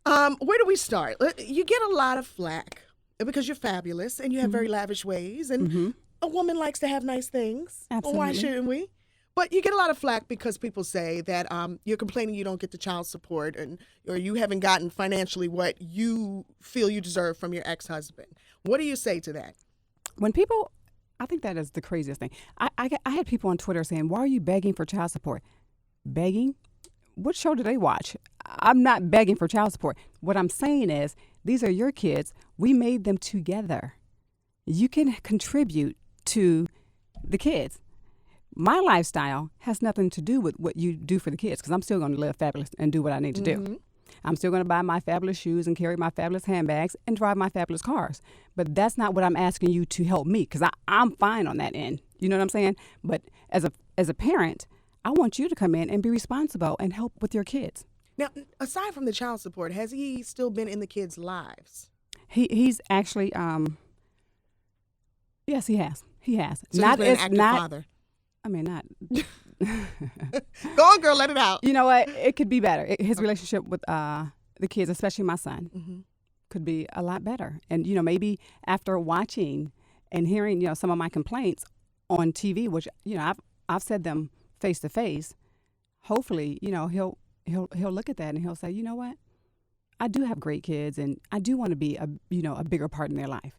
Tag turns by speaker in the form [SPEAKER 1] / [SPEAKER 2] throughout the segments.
[SPEAKER 1] Where do we start? You get a lot of flack because you're fabulous and you have very lavish ways, and a woman likes to have nice things.
[SPEAKER 2] Absolutely.
[SPEAKER 1] Well, why shouldn't we? But you get a lot of flack because people say that you're complaining you don't get the child support or you haven't gotten financially what you feel you deserve from your ex-husband. What do you say to that?
[SPEAKER 2] When people, I think that is the craziest thing. I had people on Twitter saying, why are you begging for child support? Begging? What show do they watch? I'm not begging for child support. What I'm saying is, these are your kids. We made them together. You can contribute to the kids. My lifestyle has nothing to do with what you do for the kids, because I'm still going to live fabulous and do what I need to do. I'm still going to buy my fabulous shoes and carry my fabulous handbags and drive my fabulous cars. But that's not what I'm asking you to help me, because I'm fine on that end. You know what I'm saying? But as a parent, I want you to come in and be responsible and help with your kids.
[SPEAKER 1] Now, aside from the child support, has he still been in the kids' lives?
[SPEAKER 2] He's actually, yes, he has. He has.
[SPEAKER 1] So he's been an active father.
[SPEAKER 2] I mean, not.
[SPEAKER 1] Go on, girl, let it out.
[SPEAKER 2] You know what? It could be better. His relationship with the kids, especially my son, could be a lot better. And, maybe after watching and hearing, some of my complaints on TV, which, I've said them face to face, hopefully, he'll look at that and he'll say, you know what? I do have great kids and I do want to be a bigger part in their life.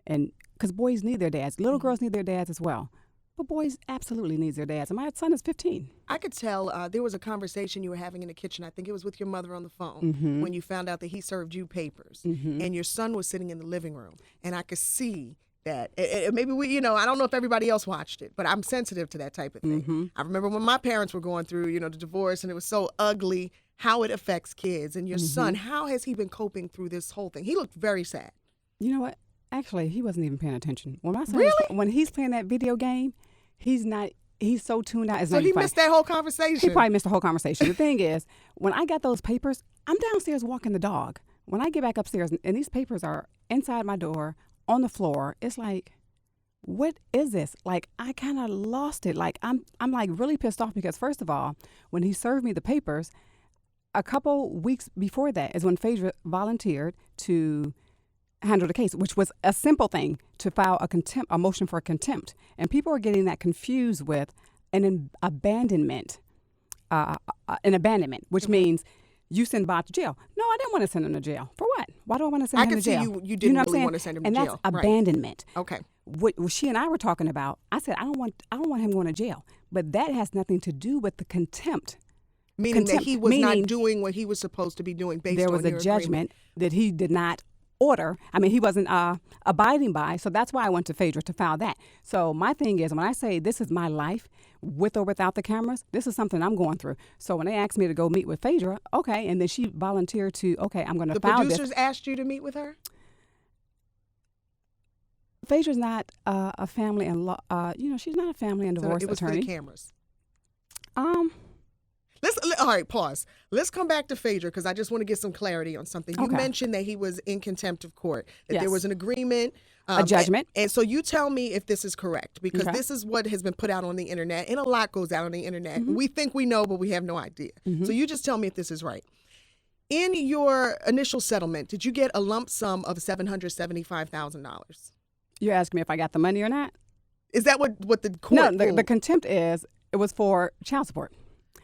[SPEAKER 2] And because boys need their dads. Little girls need their dads as well. But boys absolutely need their dads. And my son is 15.
[SPEAKER 1] I could tell there was a conversation you were having in the kitchen. I think it was with your mother on the phone when you found out that he served you papers. And your son was sitting in the living room. And I could see that. Maybe I don't know if everybody else watched it, but I'm sensitive to that type of thing. I remember when my parents were going through, the divorce, and it was so ugly how it affects kids. And your son, how has he been coping through this whole thing? He looked very sad.
[SPEAKER 2] You know what? Actually, he wasn't even paying attention. When my son
[SPEAKER 1] Really?
[SPEAKER 2] when he's playing that video game, he's so tuned out. It's
[SPEAKER 1] So
[SPEAKER 2] not
[SPEAKER 1] he
[SPEAKER 2] even
[SPEAKER 1] missed
[SPEAKER 2] funny.
[SPEAKER 1] that whole conversation.
[SPEAKER 2] He probably missed the whole conversation. The thing is, when I got those papers, I'm downstairs walking the dog. When I get back upstairs and these papers are inside my door on the floor, it's like, what is this? Like, I kind of lost it. Like, I'm like really pissed off because, first of all, when he served me the papers, a couple weeks before that is when Phaedra volunteered to handle the case, which was a simple thing, to file a motion for contempt. And people are getting that confused with an abandonment, which means you send Bob to jail. No, I didn't want to send him to jail. For what? Why do I want to send him to jail?
[SPEAKER 1] I can see you didn't really want to send him to jail.
[SPEAKER 2] And that's abandonment.
[SPEAKER 1] Right. Okay.
[SPEAKER 2] What she and I were talking about, I said, I don't want him going to jail. But that has nothing to do with the contempt.
[SPEAKER 1] Meaning that he was not doing what he was supposed to be doing based on your agreement.
[SPEAKER 2] There was a judgment that he did not order. I mean, he wasn't abiding by. So that's why I went to Phaedra to file that. So my thing is, when I say this is my life, with or without the cameras, this is something I'm going through. So when they asked me to go meet with Phaedra, okay, and then she volunteered to, okay, I'm going to file this.
[SPEAKER 1] The producers asked you to meet with her?
[SPEAKER 2] Phaedra's not a family and law. She's not a family and divorce attorney.
[SPEAKER 1] So it was for the cameras. All right, pause. Let's come back to Phaedra because I just want to get some clarity on something. You mentioned that he was in contempt of court, that there was an agreement.
[SPEAKER 2] A judgment.
[SPEAKER 1] And so you tell me if this is correct, because this is what has been put out on the internet, and a lot goes out on the internet. We think we know, but we have no idea. So you just tell me if this is right. In your initial settlement, did you get a lump sum of $775,000?
[SPEAKER 2] You're asking me if I got the money or not?
[SPEAKER 1] Is that what the court
[SPEAKER 2] No, the contempt is, it was for child support.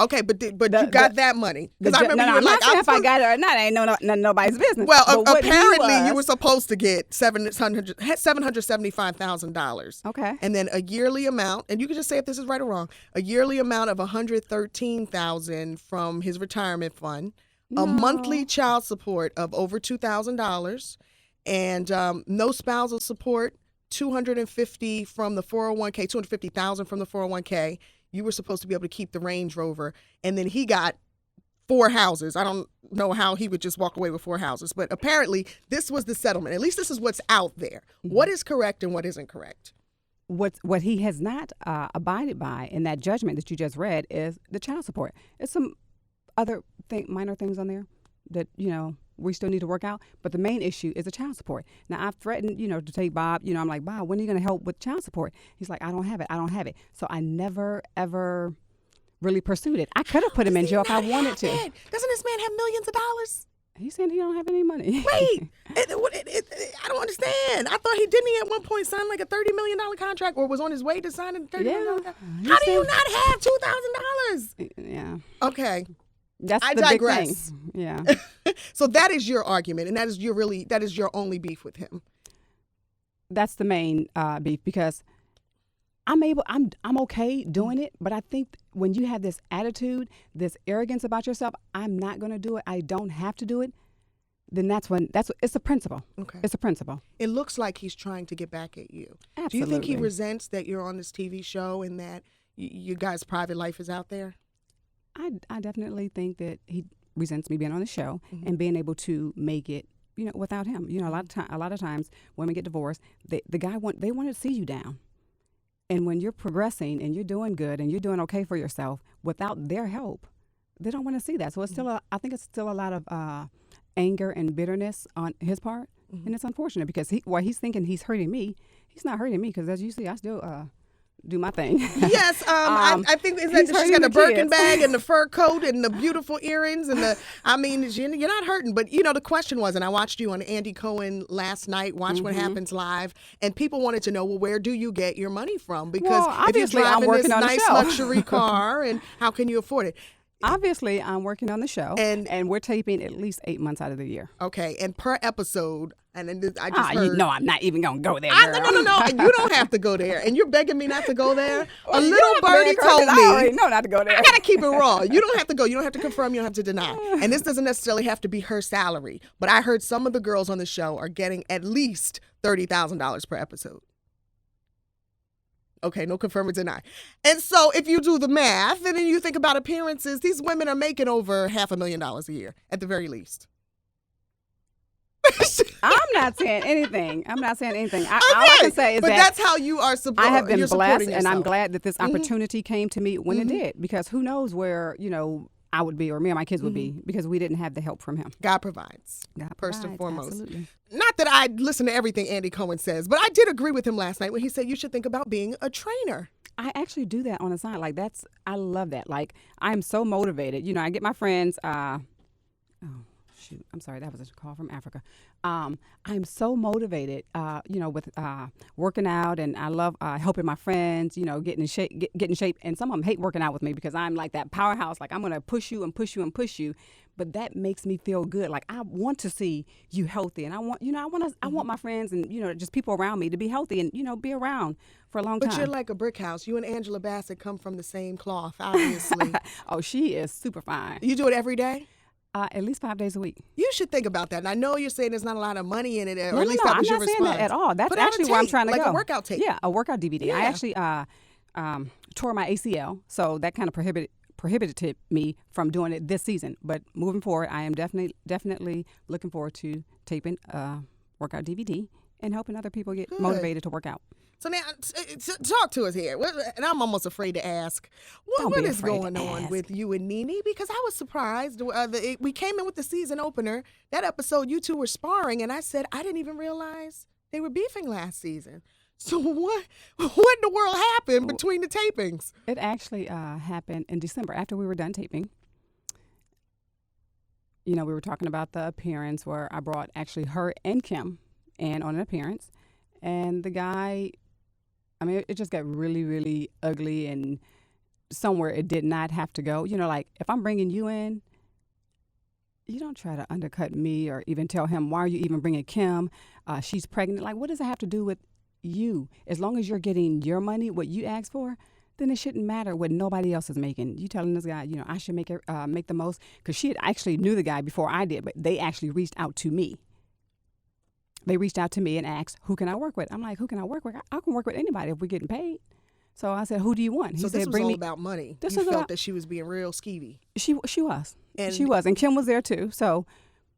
[SPEAKER 1] Okay, but you got that money. Because I remember you were
[SPEAKER 2] I'm
[SPEAKER 1] like,
[SPEAKER 2] not saying if I got it or not. Ain't nobody's business.
[SPEAKER 1] Well, apparently you were supposed to get $775,000.
[SPEAKER 2] Okay.
[SPEAKER 1] And then a yearly amount, and you can just say if this is right or wrong, a yearly amount of $113,000 from his retirement fund, a monthly child support of over $2,000, and no spousal support, $250,000 from the 401k, $250,000 from the 401k. You were supposed to be able to keep the Range Rover, and then he got 4 houses. I don't know how he would just walk away with 4 houses, but apparently this was the settlement. At least this is what's out there. What is correct and what isn't correct?
[SPEAKER 2] What he has not abided by in that judgment that you just read is the child support. There's some other minor things on there that, we still need to work out. But the main issue is the child support. Now, I've threatened, to take Bob. I'm like, Bob, when are you going to help with child support? He's like, I don't have it. So I never, ever really pursued it. I could have put him in jail if I wanted to.
[SPEAKER 1] Doesn't this man have millions of dollars?
[SPEAKER 2] He's saying he don't have any money.
[SPEAKER 1] Wait, I don't understand. I thought he didn't at one point sign like a $30 million contract or was on his way to signing $30 million contract. How do you not have $2,000?
[SPEAKER 2] Yeah.
[SPEAKER 1] Okay.
[SPEAKER 2] That's
[SPEAKER 1] I
[SPEAKER 2] the
[SPEAKER 1] digress.
[SPEAKER 2] big thing. Yeah.
[SPEAKER 1] So that is your argument, and that is your only beef with him.
[SPEAKER 2] That's the main beef, because I'm okay doing it, but I think when you have this attitude, this arrogance about yourself, I'm not going to do it, I don't have to do it, then it's a principle.
[SPEAKER 1] Okay.
[SPEAKER 2] It's a principle.
[SPEAKER 1] It looks like he's trying to get back at you.
[SPEAKER 2] Absolutely.
[SPEAKER 1] Do you think he resents that you're on this TV show and that you guys' private life is out there?
[SPEAKER 2] I definitely think that he resents me being on the show and being able to make it, without him. A lot of times women get divorced, they want to see you down. And when you're progressing and you're doing good and you're doing okay for yourself without their help, they don't want to see that. So it's I think it's still a lot of anger and bitterness on his part. And it's unfortunate because he's thinking he's hurting me. He's not hurting me, because as you see, I still do my thing.
[SPEAKER 1] Yes, I think it's that she's got the Birkin bag and the fur coat and the beautiful earrings and you're not hurting. But the question was, and I watched you on Andy Cohen last night, Watch What Happens Live, and people wanted to know, well, where do you get your money from? Because if you're driving this nice luxury car, and how can you afford it?
[SPEAKER 2] Obviously, I'm working on the show, and we're taping at least 8 months out of the year.
[SPEAKER 1] Okay, and per episode, and then I just heard...
[SPEAKER 2] I'm not even going to go there, girl.
[SPEAKER 1] No, you don't have to go there, and you're begging me not to go there? A little birdie told me... I
[SPEAKER 2] already know not to go there.
[SPEAKER 1] I got to keep it raw. You don't have to go. You don't have to confirm. You don't have to deny. And this doesn't necessarily have to be her salary, but I heard some of the girls on the show are getting at least $30,000 per episode. Okay, no confirm or deny. And so if you do the math and then you think about appearances, these women are making over $500,000 a year at the very least.
[SPEAKER 2] I'm not saying anything. All I can say is
[SPEAKER 1] but that's how you are
[SPEAKER 2] I have been blessed, and I'm glad that this opportunity came to me when it did, because who knows where, I would be, or me and my kids would be, because we didn't have the help from him.
[SPEAKER 1] God provides. First and foremost.
[SPEAKER 2] Absolutely.
[SPEAKER 1] Not that I listen to everything Andy Cohen says, but I did agree with him last night when he said you should think about being a trainer.
[SPEAKER 2] I actually do that on the side. Like, I love that. Like, I'm so motivated. I get my friends, I'm sorry, that was a call from Africa. I'm so motivated, with working out, and I love helping my friends, get in shape. And some of them hate working out with me because I'm like that powerhouse. Like, I'm going to push you and push you and push you. But that makes me feel good. Like, I want to see you healthy, and I want my friends and just people around me to be healthy and be around for a long time.
[SPEAKER 1] But you're like a brick house. You and Angela Bassett come from the same cloth, obviously.
[SPEAKER 2] Oh, she is super fine.
[SPEAKER 1] You do it every day?
[SPEAKER 2] At least 5 days a week.
[SPEAKER 1] You should think about that. And I know you're saying there's not a lot of money in it, or
[SPEAKER 2] no,
[SPEAKER 1] at least that was your response.
[SPEAKER 2] I'm not saying that at all. That's actually where I'm trying to go.
[SPEAKER 1] Like a workout tape.
[SPEAKER 2] Yeah, a workout DVD. Yeah. I actually tore my ACL, so that kind of prohibited me from doing it this season. But moving forward, I am definitely looking forward to taping a workout DVD and helping other people get motivated to work out.
[SPEAKER 1] So now, talk to us here. And I'm almost afraid to ask. What is going on with you and Nene? Because I was surprised. We came in with the season opener. That episode, you two were sparring, and I said, I didn't even realize they were beefing last season. So what in the world happened between the tapings?
[SPEAKER 2] It actually happened in December after we were done taping. We were talking about the appearance where I brought actually her and Kim in on an appearance. And the guy... it just got really, really ugly, and somewhere it did not have to go. Like, if I'm bringing you in, you don't try to undercut me or even tell him, why are you even bringing Kim? She's pregnant. Like, what does it have to do with you? As long as you're getting your money, what you asked for, then it shouldn't matter what nobody else is making. You telling this guy, I should make the most, because she actually knew the guy before I did, but they actually reached out to me. They reached out to me and asked, who can I work with? I'm like, who can I work with? I can work with anybody if we're getting paid. So I said, who do you want?
[SPEAKER 1] He said, this was all about money. You felt that she was being real skeevy.
[SPEAKER 2] She was. She was. And Kim was there too. So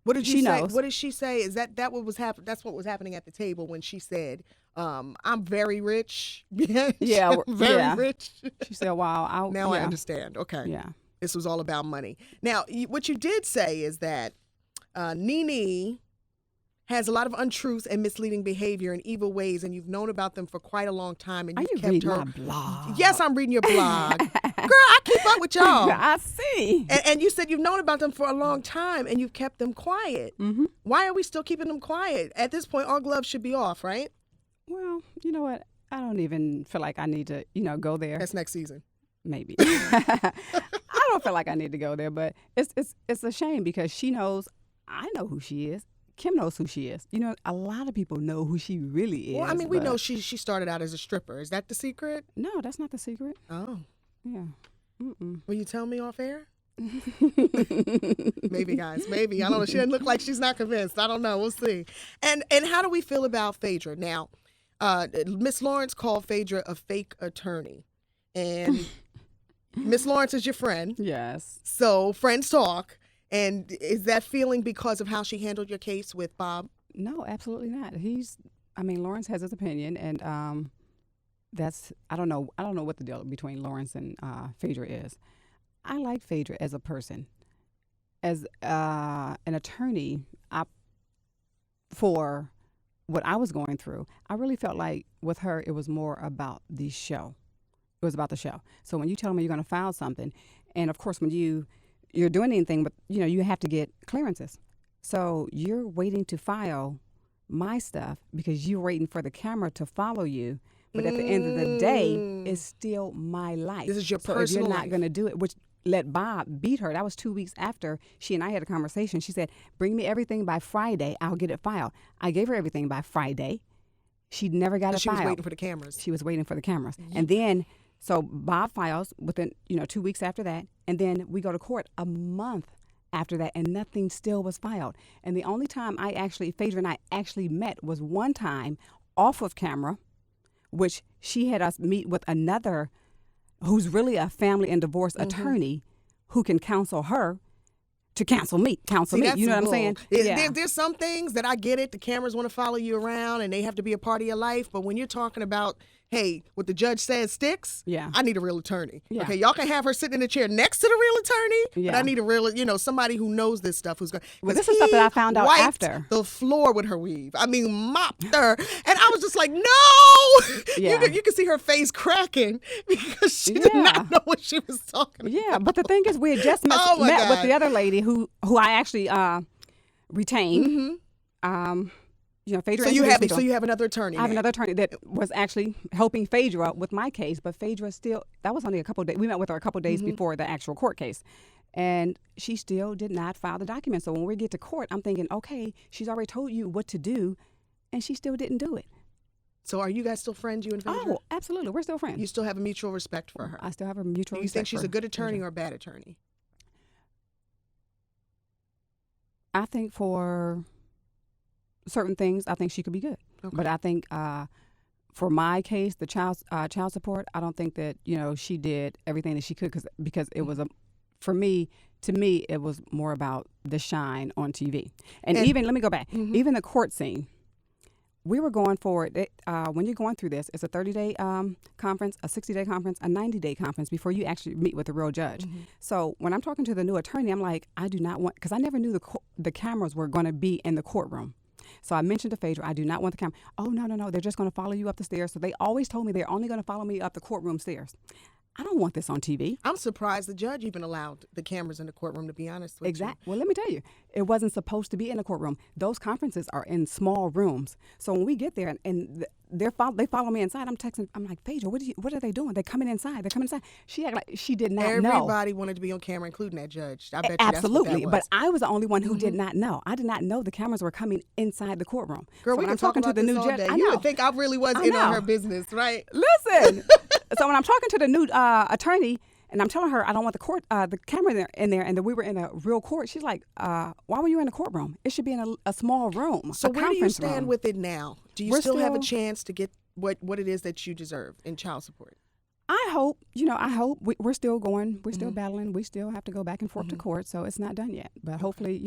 [SPEAKER 1] what did
[SPEAKER 2] she
[SPEAKER 1] say?
[SPEAKER 2] knows.
[SPEAKER 1] What did she say? Is that what was happening? That's what was happening at the table when she said, I'm very rich.
[SPEAKER 2] Yeah.
[SPEAKER 1] Very rich.
[SPEAKER 2] She said, wow.
[SPEAKER 1] I understand. Okay.
[SPEAKER 2] Yeah.
[SPEAKER 1] This was all about money. Now, what you did say is that Nene has a lot of untruths and misleading behavior and evil ways, and you've known about them for quite a long time. And
[SPEAKER 2] Are you
[SPEAKER 1] kept
[SPEAKER 2] reading
[SPEAKER 1] her.
[SPEAKER 2] my blog?
[SPEAKER 1] Yes, I'm reading your blog. I keep up with y'all.
[SPEAKER 2] I see.
[SPEAKER 1] And you said you've known about them for a long time and you've kept them quiet.
[SPEAKER 2] Mm-hmm.
[SPEAKER 1] Why are we still keeping them quiet? At this point, all gloves should be off, right?
[SPEAKER 2] Well, you know what? I don't even feel like I need to, go there.
[SPEAKER 1] That's next season.
[SPEAKER 2] Maybe. I don't feel like I need to go there, but it's a shame because she knows, I know who she is. Kim knows who she is. A lot of people know who she really is.
[SPEAKER 1] Well, I mean, we know she started out as a stripper. Is that the secret?
[SPEAKER 2] No, that's not the secret.
[SPEAKER 1] Oh.
[SPEAKER 2] Yeah. Mm-mm.
[SPEAKER 1] Will you tell me off air? Maybe, guys. Maybe. I don't know. She doesn't look like she's not convinced. I don't know. We'll see. And how do we feel about Phaedra? Now, Miss Lawrence called Phaedra a fake attorney. And Miss Lawrence is your friend.
[SPEAKER 2] Yes.
[SPEAKER 1] So friends talk. And is that feeling because of how she handled your case with Bob?
[SPEAKER 2] No, absolutely not. Lawrence has his opinion, and I don't know what the deal between Lawrence and Phaedra is. I like Phaedra as a person. As an attorney, for what I was going through, I really felt like with her, it was more about the show. It was about the show. So when you tell me you're going to file something, and of course when you're doing anything, but you have to get clearances. So you're waiting to file my stuff because you're waiting for the camera to follow you. But at the end of the day, it's still my life.
[SPEAKER 1] This is your
[SPEAKER 2] so
[SPEAKER 1] personal
[SPEAKER 2] if you're
[SPEAKER 1] life.
[SPEAKER 2] not going to do it, which let Bob beat her. That was 2 weeks after she and I had a conversation. She said, bring me everything by Friday. I'll get it filed. I gave her everything by Friday. She never got it
[SPEAKER 1] She
[SPEAKER 2] filed.
[SPEAKER 1] was waiting for the cameras.
[SPEAKER 2] She was waiting for the cameras. And then, so Bob files within, 2 weeks after that. And then we go to court a month after that, and nothing still was filed. And the only time Phaedra and I actually met was one time off of camera, which she had us meet with another who's really a family and divorce attorney who can counsel her to counsel me. You know what I'm saying?
[SPEAKER 1] There's some things that I get it. The cameras want to follow you around and they have to be a part of your life. But when you're talking about, hey, what the judge says sticks, I need a real attorney.
[SPEAKER 2] Yeah.
[SPEAKER 1] Okay, y'all can have her sitting in the chair next to the real attorney, but I need a real, somebody who knows this stuff who's going to.
[SPEAKER 2] Well, this is stuff that I found out after.
[SPEAKER 1] The floor with her weave. I mean, mopped her. And I was just like, no!
[SPEAKER 2] Yeah.
[SPEAKER 1] You could see her face cracking because she did not know what she was talking about.
[SPEAKER 2] Yeah, but the thing is, we had just met with the other lady who I actually retained. Phaedra.
[SPEAKER 1] So you have another attorney.
[SPEAKER 2] I have another attorney that was actually helping Phaedra with my case, but Phaedra that was only a couple of days. We met with her a couple of days before the actual court case. And she still did not file the documents. So when we get to court, I'm thinking, okay, she's already told you what to do, and she still didn't do it.
[SPEAKER 1] So are you guys still friends, you and Phaedra?
[SPEAKER 2] Oh, absolutely. We're still friends.
[SPEAKER 1] You still have a mutual respect for her?
[SPEAKER 2] I still have a mutual respect.
[SPEAKER 1] Do you think she's a good attorney
[SPEAKER 2] Phaedra.
[SPEAKER 1] or a bad attorney?
[SPEAKER 2] I think for certain things, I think she could be good. Okay. But I think for my case, the child support, I don't think that she did everything that she could because it was to me, it was more about the shine on TV. And even, let me go back, even the court scene, we were going for it. When you're going through this, it's a 30-day conference, a 60-day conference, a 90-day conference before you actually meet with the real judge. So when I'm talking to the new attorney, I'm like, I do not want, because I never knew the cameras were going to be in the courtroom. So I mentioned to Phaedra, I do not want the camera. Oh, no, they're just going to follow you up the stairs. So they always told me they're only going to follow me up the courtroom stairs. I don't want this on TV.
[SPEAKER 1] I'm surprised the judge even allowed the cameras in the courtroom, to be honest with you.
[SPEAKER 2] Exactly. Well, let me tell you, it wasn't supposed to be in the courtroom. Those conferences are in small rooms. So when we get there and they follow me inside, I'm texting. I'm like, Phaedra, what are they doing? They're coming inside. She acted like she did not know.
[SPEAKER 1] Everybody wanted to be on camera, including that judge. I bet you
[SPEAKER 2] absolutely.
[SPEAKER 1] That's what that was.
[SPEAKER 2] But I was the only one who did not know. I did not know the cameras were coming inside the courtroom.
[SPEAKER 1] Girl,
[SPEAKER 2] so
[SPEAKER 1] we
[SPEAKER 2] when
[SPEAKER 1] can talk about this all day. You would think I really was in on her business, right?
[SPEAKER 2] Listen. So when I'm talking to the new attorney, and I'm telling her I don't want the camera in there, and that we were in a real court. She's like, "Why were you in the courtroom? It should be in a small room."
[SPEAKER 1] So where do you stand
[SPEAKER 2] room.
[SPEAKER 1] with it now? Do you still have a chance to get what it is that you deserve in child support?
[SPEAKER 2] I hope. We're still going. We're still battling. We still have to go back and forth to court, so it's not done yet. But hopefully,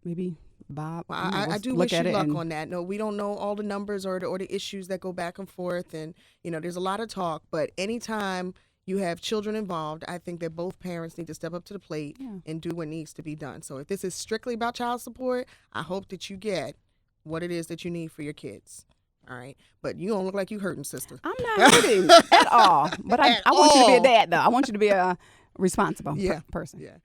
[SPEAKER 2] maybe Bob.
[SPEAKER 1] Well, I do wish you luck on that. No, we don't know all the numbers or the issues that go back and forth, and there's a lot of talk. But anytime you have children involved, I think that both parents need to step up to the plate and do what needs to be done. So if this is strictly about child support, I hope that you get what it is that you need for your kids. All right, but you don't look like you hurting, sister.
[SPEAKER 2] I'm not hurting at all. But I want you to be a dad, though. I want you to be a responsible person.
[SPEAKER 1] Yeah.